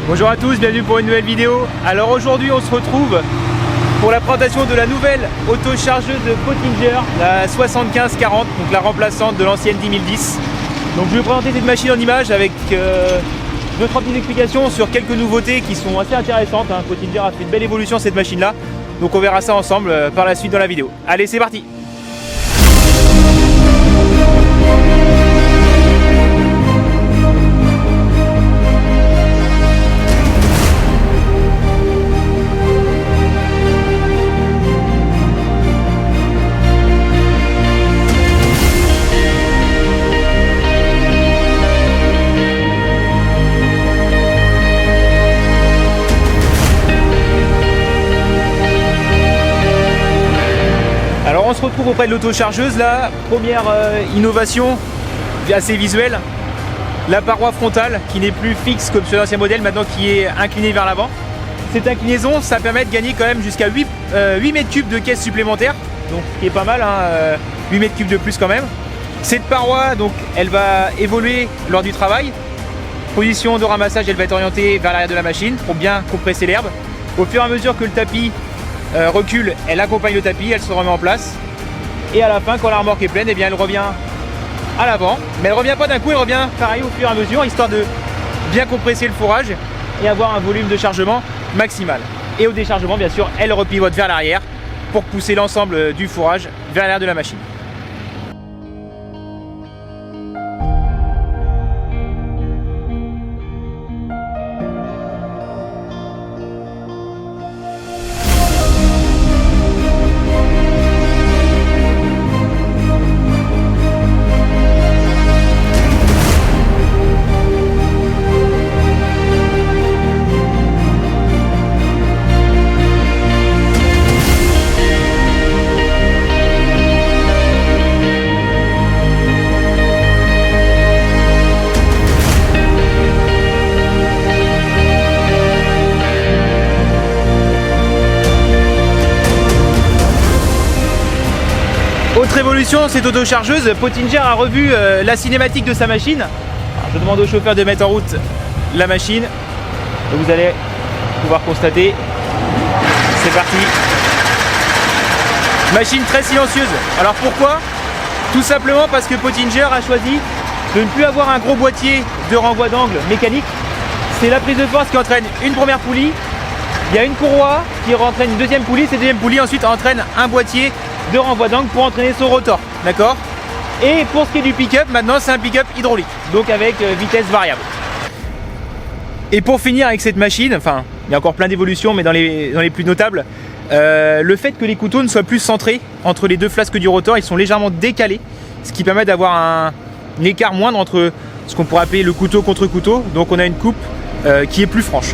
Bonjour à tous, bienvenue pour une nouvelle vidéo. Alors aujourd'hui on se retrouve pour la présentation de la nouvelle auto-chargeuse de Pottinger, la 7540, donc la remplaçante de l'ancienne 10010. Donc je vais vous présenter cette machine en images avec deux trois petites explications sur quelques nouveautés qui sont assez intéressantes. Pottinger a fait une belle évolution cette machine là, donc on verra ça ensemble par la suite dans la vidéo. Allez, c'est parti. Alors on se retrouve auprès de l'auto-chargeuse là, première innovation assez visuelle, la paroi frontale qui n'est plus fixe comme sur l'ancien modèle, maintenant qui est inclinée vers l'avant. Cette inclinaison, ça permet de gagner quand même jusqu'à 8 mètres cubes de caisse supplémentaire, donc ce qui est pas mal, 8 mètres cubes de plus quand même. Cette paroi, donc, elle va évoluer lors du travail. Position de ramassage, elle va être orientée vers l'arrière de la machine pour bien compresser l'herbe. Au fur et à mesure que le tapis recule, elle accompagne le tapis, elle se remet en place. Et à la fin, quand la remorque est pleine, eh bien, elle revient à l'avant. Mais elle ne revient pas d'un coup, elle revient pareil au fur et à mesure, histoire de bien compresser le fourrage et avoir un volume de chargement maximal. Et au déchargement, bien sûr, elle repivote vers l'arrière pour pousser l'ensemble du fourrage vers l'arrière de la machine. Autre évolution, cette auto-chargeuse, Pottinger a revu la cinématique de sa machine. Alors, je demande au chauffeur de mettre en route la machine. Et vous allez pouvoir constater. C'est parti. Machine très silencieuse. Alors pourquoi? Tout simplement parce que Pottinger a choisi de ne plus avoir un gros boîtier de renvoi d'angle mécanique. C'est la prise de force qui entraîne une première poulie. Il y a une courroie qui entraîne une deuxième poulie. Cette deuxième poulie ensuite entraîne un boîtier de renvoi d'angle pour entraîner son rotor, d'accord? Et pour ce qui est du pick-up, maintenant c'est un pick-up hydraulique, donc avec vitesse variable. Et pour finir avec cette machine, enfin il y a encore plein d'évolutions, mais dans les plus notables, le fait que les couteaux ne soient plus centrés entre les deux flasques du rotor, ils sont légèrement décalés, ce qui permet d'avoir un écart moindre entre ce qu'on pourrait appeler le couteau contre couteau, donc on a une coupe qui est plus franche.